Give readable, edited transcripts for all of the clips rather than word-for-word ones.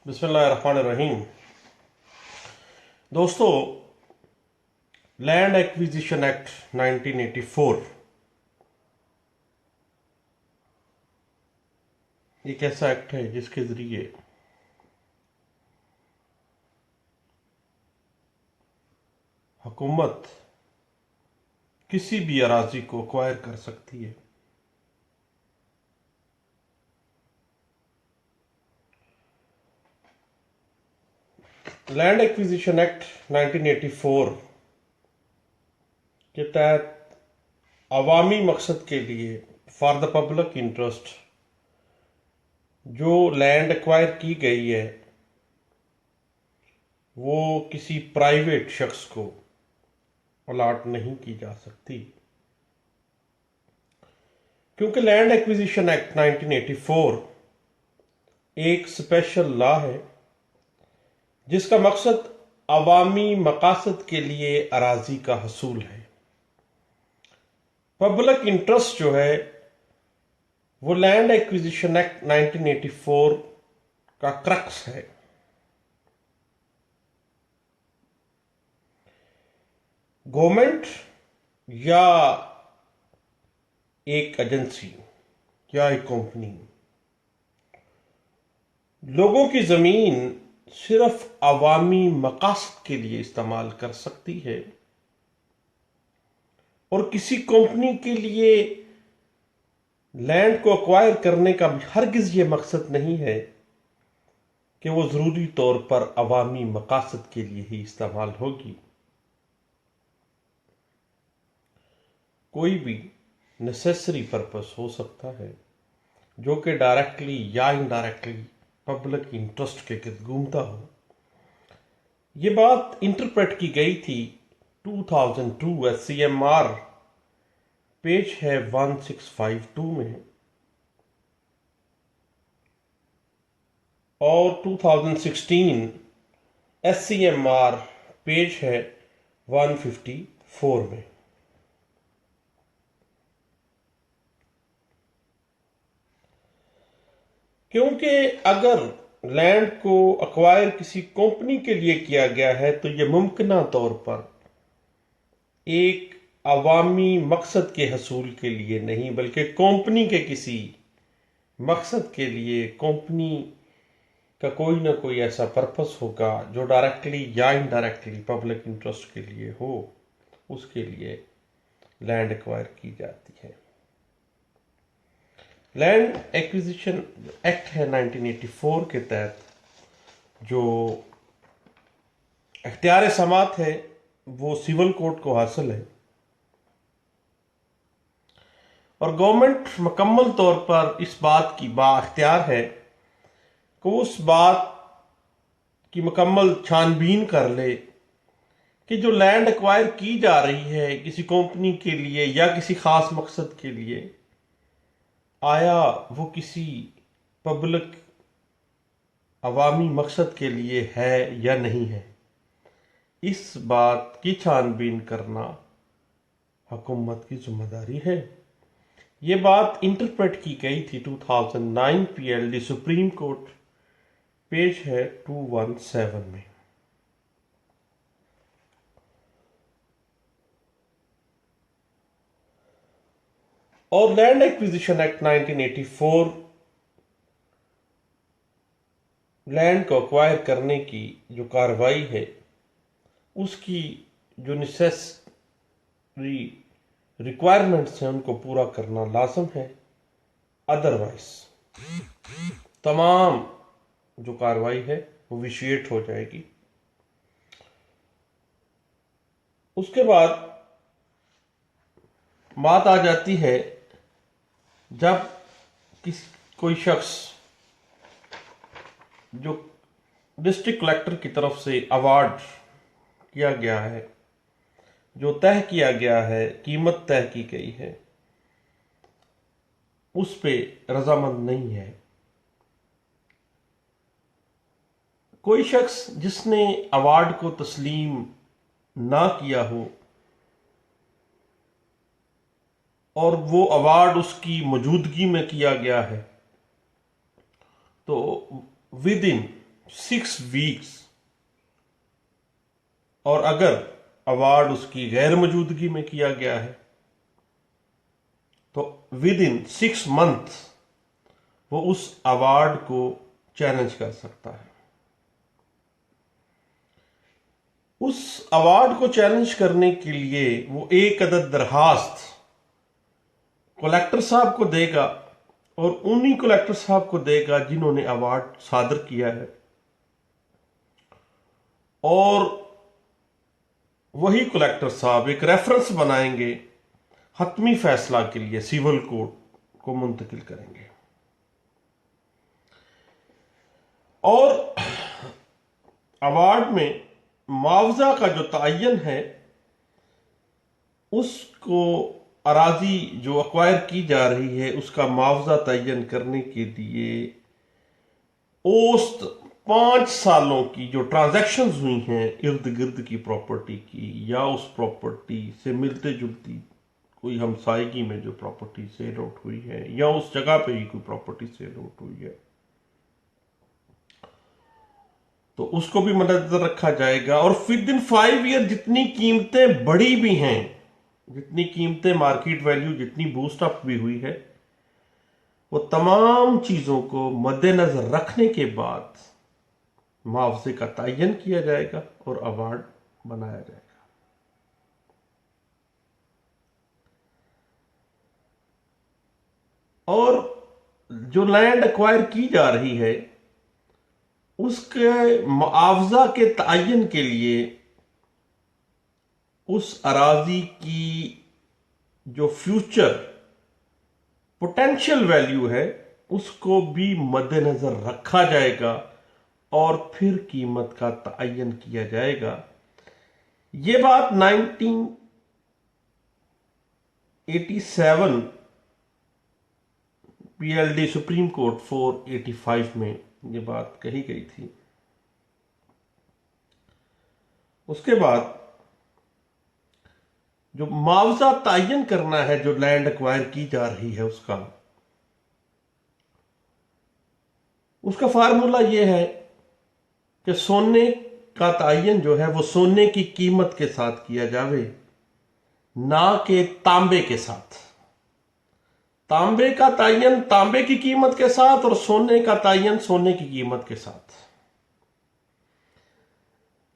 बिस्मिल्लाहिर्रहमानिर्रहीम। दोस्तों, land acquisition act 1984 एक ऐसा एक्ट है जिसके जरिए हुकूमत किसी भी अराजी को एक्वायर कर सकती है। लैंड एक्विजिशन एक्ट 1984 के तहत अवामी मकसद के लिए फॉर द पब्लिक इंटरेस्ट जो लैंड एक्वायर की गई है वो किसी प्राइवेट शख्स को अलॉट नहीं की जा सकती, क्योंकि लैंड एक्विजिशन एक्ट 1984 एक स्पेशल लॉ है जिसका मकसद अवामी मकासद के लिए अराजी का हसूल है। पब्लिक इंटरेस्ट जो है वो लैंड एक्विजिशन एक्ट 1984 का क्रक्स है। गवर्नमेंट या एक एजेंसी या एक कंपनी लोगों की जमीन सिर्फ अवामी मकासद के लिए इस्तेमाल कर सकती है और किसी कंपनी के लिए लैंड को एक्वायर करने का हरगिज ये मकसद नहीं है कि वो जरूरी तौर पर अवामी मकासद के लिए ही इस्तेमाल होगी। कोई भी नेसेसरी पर्पस हो सकता है जो कि डायरेक्टली या इनडायरेक्टली पब्लिक इंटरेस्ट के गिर्द घूमता हो। ये बात इंटरप्रेट की गई थी 2002 SCMR पेज है 1652 में और 2016 SCMR पेज है 154 में। क्योंकि अगर लैंड को एक्वायर किसी कंपनी के लिए किया गया है तो यह मुमकिना तौर पर एक अवामी मकसद के हसूल के लिए नहीं बल्कि कंपनी के किसी मकसद के लिए, कंपनी का कोई ना कोई ऐसा पर्पस होगा जो डायरेक्टली या इनडायरेक्टली पब्लिक इंटरेस्ट के लिए हो, उसके लिए लैंड एक्वायर की जाती है। लैंड एक्विजिशन एक्ट है 1984 के तहत जो इख्तियार समात है वो सिविल कोर्ट को हासिल है और गवर्नमेंट मुकम्मल तौर पर इस बात की बाख्तियार है कि उस बात की मुकम्मल छानबीन कर ले कि जो लैंड एक्वायर की जा रही है किसी कंपनी के लिए या किसी खास मकसद के लिए, आया वो किसी पब्लिक अवामी मकसद के लिए है या नहीं है। इस बात की छानबीन करना हुकूमत की जिम्मेदारी है। ये बात इंटरप्रेट की गई थी 2009 PLD सुप्रीम कोर्ट पेज है 217 में। और लैंड एक्विजिशन एक्ट 1984 लैंड को एक्वायर करने की जो कार्रवाई है उसकी जो नेसेसरी रिक्वायरमेंट्स हैं उनको पूरा करना लाजम है। अदरवाइज तमाम जो कार्रवाई है वो विशिएट हो जाएगी। उसके बाद बात आ जाती है जब कोई शख्स जो डिस्ट्रिक्ट कलेक्टर की तरफ से अवार्ड किया गया है, जो तय किया गया है, कीमत तय की गई है, उस पे रजामंद नहीं है। कोई शख्स जिसने अवार्ड को तस्लीम ना किया हो और वो अवार्ड उसकी मौजूदगी में किया गया है तो विद इन 6 वीक्स, और अगर अवार्ड उसकी गैर मौजूदगी में किया गया है तो विद इन 6 मंथ वो उस अवार्ड को चैलेंज कर सकता है। उस अवार्ड को चैलेंज करने के लिए वो एक अदद दरखास्त कलेक्टर साहब को देगा, और उन्हीं कलेक्टर साहब को देगा जिन्होंने अवार्ड सादर किया है, और वही कलेक्टर साहब एक रेफरेंस बनाएंगे, हतमी फैसला के लिए सिविल कोर्ट को मुंतकिल करेंगे। और अवार्ड में मुआवजा का जो तयन है, उसको अराजी जो अक्वायर की जा रही है उसका मुआवजा तयन करने के लिए औसत 5 सालों की जो ट्रांजैक्शंस हुई हैं इर्द गिर्द की प्रॉपर्टी की, या उस प्रॉपर्टी से मिलते जुलती कोई हमसायगी में जो प्रॉपर्टी सेल आउट हुई है, या उस जगह पे ही कोई प्रॉपर्टी सेल आउट हुई है, तो उसको भी मद्देनजर रखा जाएगा। और विद इन 5 ईयर जितनी कीमतें बढ़ी भी हैं, जितनी कीमतें मार्केट वैल्यू जितनी बूस्ट अप भी हुई है, वो तमाम चीजों को मद्देनजर रखने के बाद मुआवजे का तयन किया जाएगा और अवार्ड बनाया जाएगा। और जो लैंड एक्वायर की जा रही है उसके मुआवजा के तयन के लिए उस अराजी की जो फ्यूचर पोटेंशियल वैल्यू है उसको भी मद्देनजर रखा जाएगा और फिर कीमत का तयन किया जाएगा। यह बात 1987 पीएलडी सुप्रीम कोर्ट 485 में ये बात कही गई थी। उसके बाद जो मुआवजा तयन करना है, जो लैंड एक्वायर की जा रही है, उसका फार्मूला यह है कि सोने का तयन जो है वो सोने की कीमत के साथ किया जावे, ना कि तांबे के साथ। तांबे का तयन तांबे की कीमत के साथ और सोने का तयन सोने की कीमत के साथ।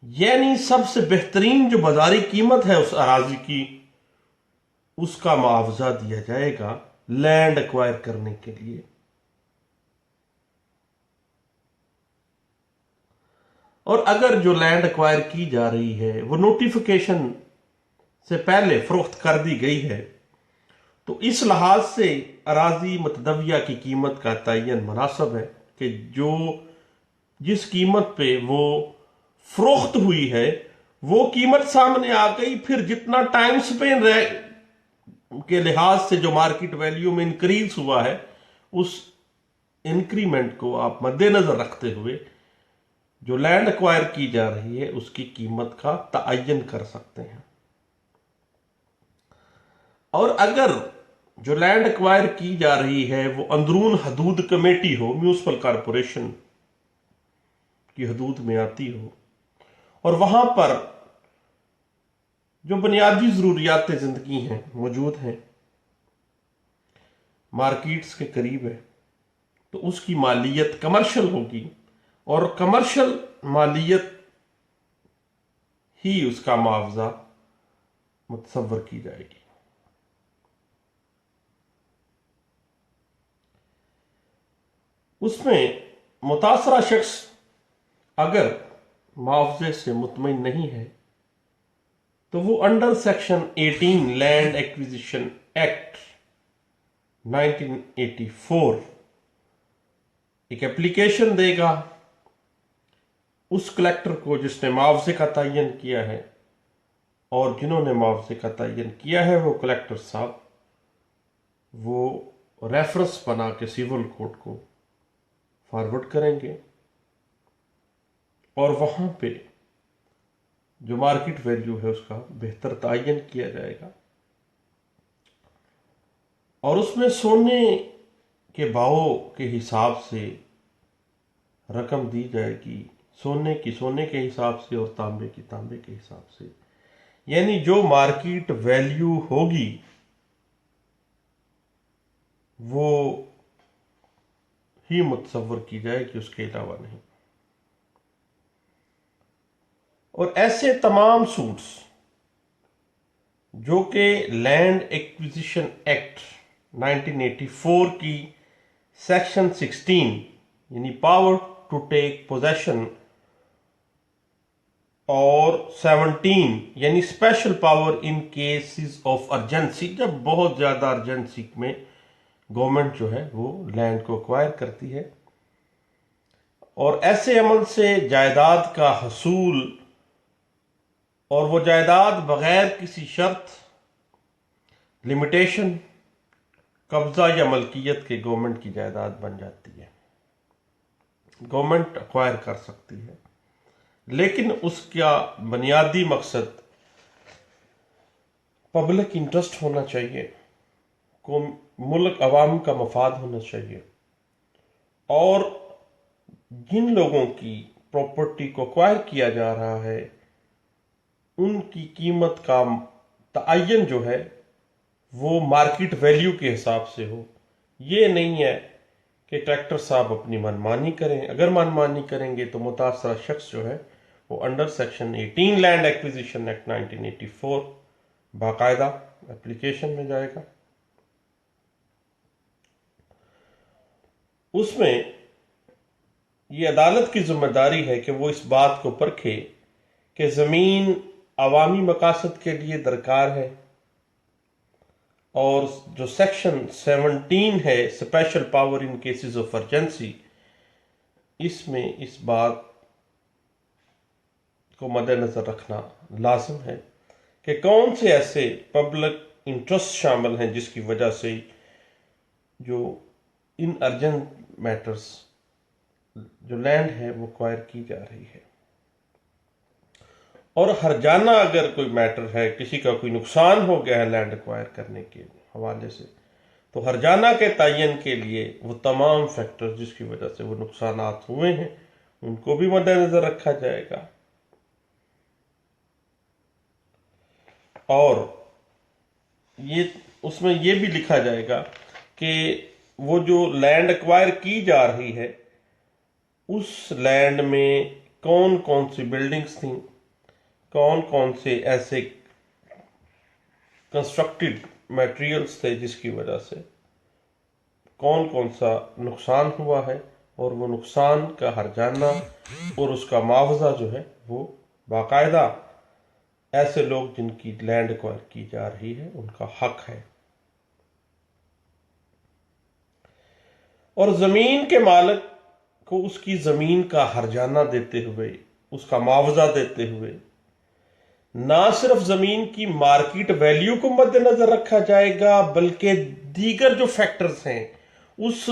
यानी सबसे बेहतरीन जो बाजारी कीमत है उस अराजी की, उसका मुआवजा दिया जाएगा लैंड एक्वायर करने के लिए। और अगर जो लैंड एक्वायर की जा रही है वो नोटिफिकेशन से पहले फरोख्त कर दी गई है, तो इस लिहाज से अराजी मतदविया की कीमत का तयन मुनासिब है कि जो जिस कीमत पे वो फरोख्त हुई है वो कीमत सामने आ गई, फिर जितना टाइम स्पेन के लिहाज से जो मार्केट वैल्यू में इंक्रीज हुआ है, उस इंक्रीमेंट को आप मद्देनजर रखते हुए जो लैंड एक्वायर की जा रही है उसकी कीमत का तयन कर सकते हैं। और अगर जो लैंड एक्वायर की जा रही है वो अंदरून हदूद कमेटी हो, म्यूनिसिपल कॉरपोरेशन की हदूद में आती हो, और वहां पर जो बुनियादी जरूरियात जिंदगी हैं मौजूद हैं, मार्केट्स के करीब है, तो उसकी मालियत कमर्शियल होगी, और कमर्शियल मालियत ही उसका मुआवजा मुतसव्वर की जाएगी। उसमें मुतासरा शख्स अगर मुआवजे से मुतमईन नहीं है तो वो under section 18 land acquisition act 1984 एक एप्लीकेशन देगा उस कलेक्टर को जिसने मुआवजे का तयन किया है, और जिन्होंने मुआवजे का तयन किया है वो कलेक्टर साहब वो रेफरेंस बना के सिविल कोर्ट को फॉरवर्ड करेंगे, और वहां पे जो मार्केट वैल्यू है उसका बेहतर तयन किया जाएगा, और उसमें सोने के भाव के हिसाब से रकम दी जाएगी सोने की सोने के हिसाब से और तांबे की तांबे के हिसाब से, यानी जो मार्केट वैल्यू होगी वो ही मुतसव्वर की जाएगी, उसके अलावा नहीं। और ऐसे तमाम सूट्स जो कि लैंड एक्विजिशन एक्ट 1984 की सेक्शन 16 यानी पावर टू टेक पोजेशन और 17 यानी special power in cases of urgency, जब बहुत ज्यादा अर्जेंसी में गवर्नमेंट जो है वो लैंड को एक्वायर करती है, और ऐसे अमल से जायदाद का हसूल और वो जायदाद बगैर किसी शर्त, लिमिटेशन, कब्जा या मलकियत के गवर्नमेंट की जायदाद बन जाती है, गवर्नमेंट एक्वायर कर सकती है। लेकिन उसका बुनियादी मकसद पब्लिक इंटरेस्ट होना चाहिए, को मुल्क अवाम का मफाद होना चाहिए, और जिन लोगों की प्रॉपर्टी को एक्वायर किया जा रहा है उनकी कीमत का तयन जो है वो मार्केट वैल्यू के हिसाब से हो। ये नहीं है कि ट्रैक्टर साहब अपनी मनमानी करें, अगर मनमानी करेंगे तो मुतासरा शख्स जो है वो under section 18 land acquisition act 1984 बाकायदा एप्लीकेशन में जाएगा। उसमें ये अदालत की जिम्मेदारी है कि वो इस बात को परखे कि जमीन अवामी मकासद के लिए दरकार है, और जो सेक्शन 17 है special power in cases of urgency, इसमें इस बात को मद्देनजर रखना लाजिम है कि कौन से ऐसे पब्लिक इंटरेस्ट शामिल हैं जिसकी वजह से जो इन अर्जेंट मैटर्स जो लैंड है वो एक्वायर की जा रही है। और हरजाना अगर कोई मैटर है, किसी का कोई नुकसान हो गया है लैंड एक्वायर करने के हवाले से, तो हरजाना के तयन के लिए वो तमाम फैक्टर्स जिसकी वजह से वो नुकसानात हुए हैं उनको भी मद्देनजर रखा जाएगा। और ये उसमें ये भी लिखा जाएगा कि वो जो लैंड एक्वायर की जा रही है उस लैंड में कौन कौन सी बिल्डिंग्स थी, कौन कौन से ऐसे कंस्ट्रक्टेड मटेरियल्स थे जिसकी वजह से कौन कौन सा नुकसान हुआ है, और वो नुकसान का हर्जाना और उसका मुआवजा जो है वो बाकायदा ऐसे लोग जिनकी लैंड एक्वायर की जा रही है उनका हक है। और जमीन के मालिक को उसकी जमीन का हर्जाना देते हुए, उसका मुआवजा देते हुए, ना सिर्फ जमीन की मार्केट वैल्यू को मद्देनजर रखा जाएगा बल्कि दीगर जो फैक्टर्स हैं उस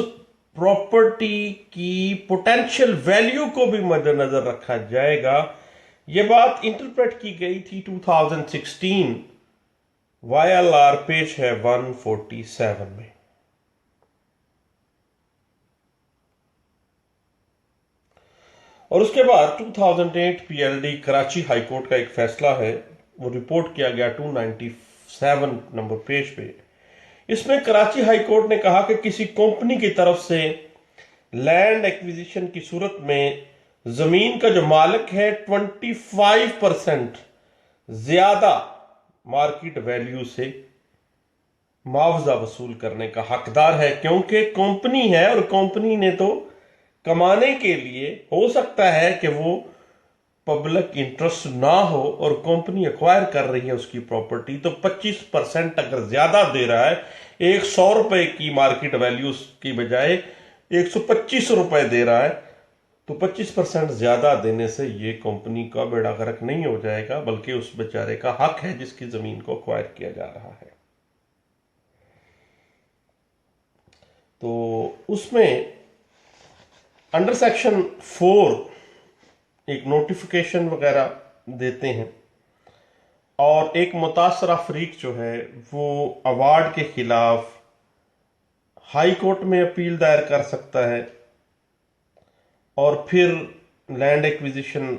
प्रॉपर्टी की पोटेंशियल वैल्यू को भी मद्देनजर रखा जाएगा। यह बात इंटरप्रेट की गई थी 2016 YLR पेज है 147 में। और उसके बाद 2008 PLD कराची हाई कोर्ट का एक फैसला है, वो रिपोर्ट किया गया 297 नंबर पेज पे। इसमें कराची हाई कोर्ट ने कहा कि किसी कंपनी की तरफ से लैंड एक्विजिशन की सूरत में जमीन का जो मालिक है 25% ज्यादा मार्केट वैल्यू से मुआवजा वसूल करने का हकदार है, क्योंकि कंपनी है और कंपनी ने तो कमाने के लिए, हो सकता है कि वो पब्लिक इंटरेस्ट ना हो और कंपनी एक्वायर कर रही है उसकी प्रॉपर्टी, तो 25% अगर ज्यादा दे रहा है, 100 रुपए की मार्केट वैल्यू की बजाय 125 रुपए दे रहा है, तो 25% ज्यादा देने से ये कंपनी का बेड़ा गर्क नहीं हो जाएगा, बल्कि उस बेचारे का हक है जिसकी जमीन को एक्वायर किया जा रहा है। तो उसमें अंडर सेक्शन 4 एक नोटिफिकेशन वगैरह देते हैं, और एक मुतासरा फरीक जो है वो अवार्ड के खिलाफ हाई कोर्ट में अपील दायर कर सकता है, और फिर लैंड एक्विजिशन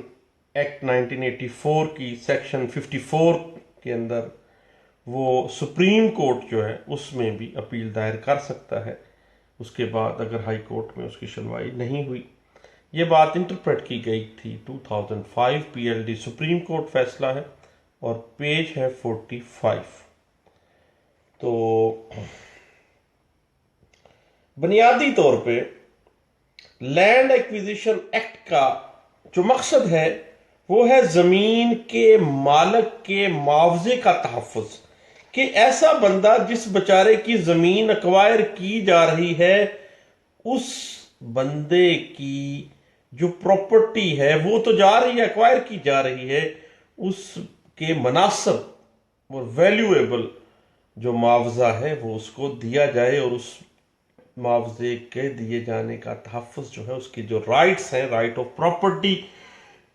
एक्ट 1984 की सेक्शन 54 के अंदर वो सुप्रीम कोर्ट जो है उसमें भी अपील दायर कर सकता है। उसके बाद अगर हाई कोर्ट में उसकी सुनवाई नहीं हुई, ये बात इंटरप्रेट की गई थी 2005 पीएलडी सुप्रीम कोर्ट फैसला है और पेज है 45। तो बुनियादी तौर पे लैंड एक्विजिशन एक्ट का जो मकसद है वो है जमीन के मालिक के मुआवजे का तहफ़्फ़ुज़, कि ऐसा बंदा जिस बेचारे की जमीन एक्वायर की जा रही है उस बंदे की जो प्रॉपर्टी है वो तो जा रही है, एक्वायर की जा रही है, उसके मुनासिब और वैल्यूएबल जो मुआवजा है वो उसको दिया जाए और उस मुआवजे के दिए जाने का तहफ़्फ़ुज़ जो है, उसकी जो राइट्स हैं, राइट ऑफ प्रॉपर्टी,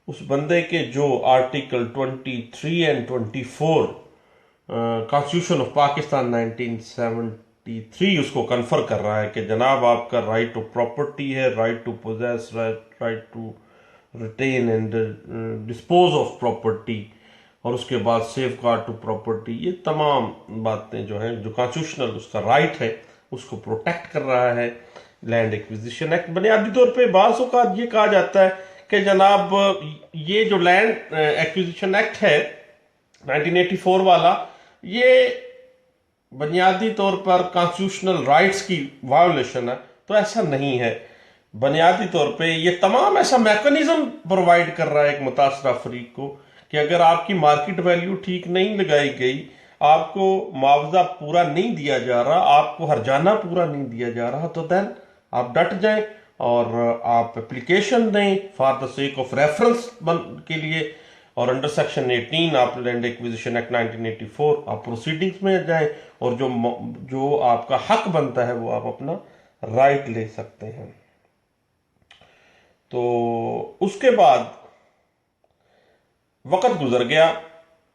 उस बंदे के जो article 23 and 24 constitution of Pakistan 1973 उसको कन्फर कर रहा है कि जनाब आपका राइट ऑफ प्रॉपर्टी है, right to possess, right to retain and dispose of property, और उसके बाद सेफ गार्ड टू प्रॉपर्टी, ये तमाम बातें जो हैं जो कॉन्स्टिट्यूशनल उसका राइट है उसको प्रोटेक्ट कर रहा है लैंड एक्विजिशन एक्ट। बुनियादी तौर पे बाज़ औक़ात ये कहा जाता है कि जनाब ये जो लैंड एक्विजिशन एक्ट है 1984 वाला, ये बुनियादी तौर पर कॉन्स्टिट्यूशनल राइट्स की वायोलेशन है। तो ऐसा नहीं है। बुनियादी तौर पे ये तमाम ऐसा मैकेनिज्म प्रोवाइड कर रहा है एक मुतासरा फरीक को कि अगर आपकी मार्केट वैल्यू ठीक नहीं लगाई गई, आपको मुआवजा पूरा नहीं दिया जा रहा, आपको हर्जाना पूरा नहीं दिया जा रहा, तो देन आप डट जाएं और आप एप्लीकेशन दें for the sake of reference के लिए, और अंडर सेक्शन 18 आप लैंड एक्विजिशन एक्ट 1984 आप प्रोसीडिंग्स में जाएं और जो आपका हक बनता है वो आप अपना राइट ले सकते हैं। तो उसके बाद वक्त गुजर गया,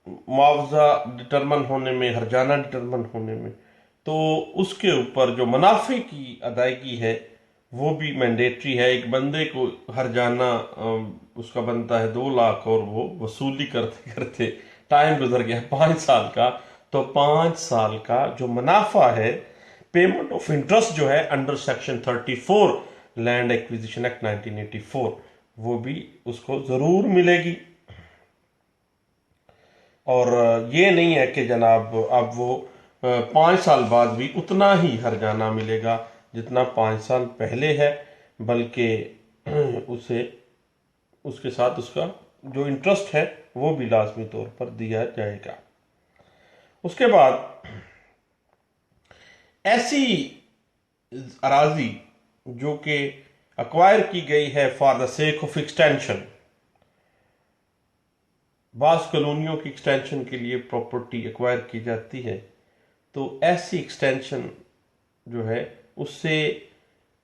मुआवजा डिटरमन होने में, हर्जाना डिटरमन होने में, तो उसके ऊपर जो मुनाफे की अदायगी है वो भी मैंडेटरी है। एक बंदे को हर्जाना उसका बनता है 2 लाख और वो वसूली करते करते टाइम गुजर गया 5 साल का, तो 5 साल का जो मुनाफा है, पेमेंट ऑफ इंटरेस्ट जो है under section 34 land acquisition act 1984, वो भी उसको जरूर मिलेगी। और ये नहीं है कि जनाब अब वो 5 साल बाद भी उतना ही हर्जाना मिलेगा जितना 5 साल पहले है, बल्कि उसे उसके साथ उसका जो इंटरेस्ट है वो भी लाजमी तौर पर दिया जाएगा। उसके बाद ऐसी अराजी जो कि अक्वायर की गई है for the sake of extension, बास कॉलोनियों की एक्सटेंशन के लिए प्रॉपर्टी एक्वायर की जाती है, तो ऐसी एक्सटेंशन जो है उससे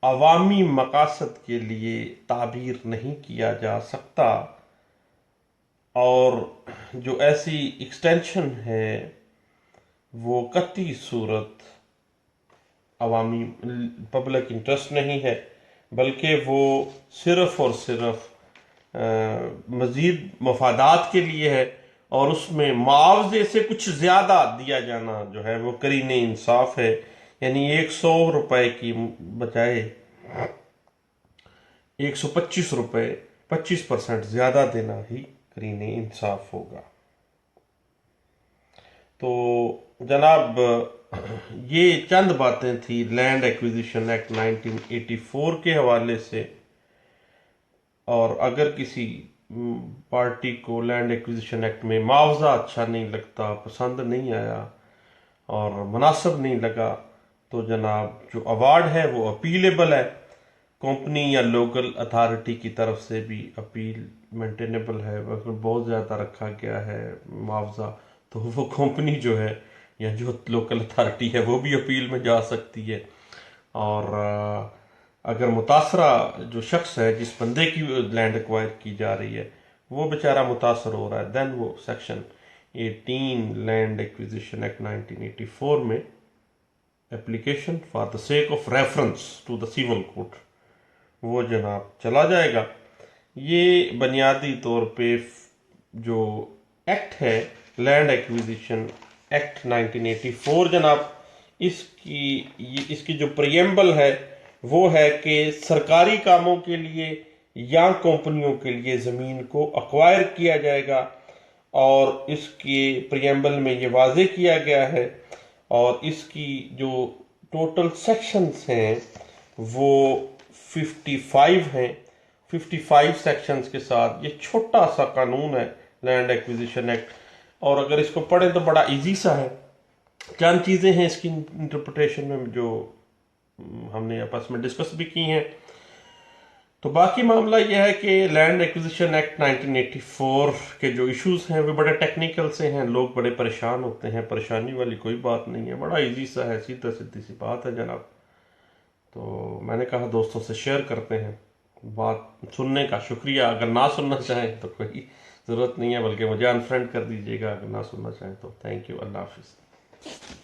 अवामी मकासद के लिए ताबीर नहीं किया जा सकता, और जो ऐसी एक्सटेंशन है वो कतई सूरत अवामी पब्लिक इंटरेस्ट नहीं है, बल्कि वो सिर्फ और सिर्फ मजीद मफादात के लिए है, और उसमें मुआवजे से कुछ ज़्यादा दिया जाना जो है वो करीने इंसाफ है। यानी 100 रुपए की बजाय 125 रुपए 25% ज़्यादा देना ही करीने इंसाफ होगा। तो जनाब ये चंद बातें थी लैंड एक्विजिशन एक्ट 1984 के हवाले से, और अगर किसी पार्टी को लैंड एक्विजिशन एक्ट में मुआवजा अच्छा नहीं लगता, पसंद नहीं आया और मुनासिब नहीं लगा, तो जनाब जो अवार्ड है वो अपीलेबल है। कंपनी या लोकल अथॉरिटी की तरफ से भी अपील मेंटेनेबल है। अगर बहुत ज़्यादा रखा गया है मुआवजा तो वो कंपनी जो है या जो लोकल अथॉरिटी है वो भी अपील में जा सकती है। और अगर मुतासरा जो शख्स है, जिस बंदे की लैंड एक्वायर की जा रही है, वो बेचारा मुतासर हो रहा है, देन वो सेक्शन 18 लैंड एक्विजिशन एक्ट 1984 में application for the sake of reference to the civil court वो जनाब चला जाएगा। ये बुनियादी तौर पे जो एक्ट है, लैंड एक्विजिशन एक्ट 1984 जनाब, इसकी जो प्रियम्बल है वो है कि सरकारी कामों के लिए या कंपनियों के लिए ज़मीन को अक्वायर किया जाएगा, और इसके प्रियम्बल में ये वाजे किया गया है। और इसकी जो टोटल सेक्शंस हैं वो 55 हैं। 55 सेक्शंस के साथ ये छोटा सा कानून है, लैंड एक्विजिशन एक्ट। और अगर इसको पढ़ें तो बड़ा इजी सा है। चंद चीज़ें हैं इसकी इंटरप्रिटेशन में जो हमने आपस में डिस्कस भी की हैं। तो बाकी मामला यह है कि लैंड एक्विजिशन एक्ट 1984 के जो इश्यूज हैं वो बड़े टेक्निकल से हैं, लोग बड़े परेशान होते हैं। परेशानी वाली कोई बात नहीं है, बड़ा इजी सा है, सीधा सीधी सी बात है जनाब। तो मैंने कहा दोस्तों से शेयर करते हैं। बात सुनने का शुक्रिया। अगर ना सुनना चाहें तो कोई ज़रूरत नहीं है, बल्कि मुझे अनफ्रेंड कर दीजिएगा अगर ना सुनना चाहें तो। Thank you. अल्लाह हाफिज़।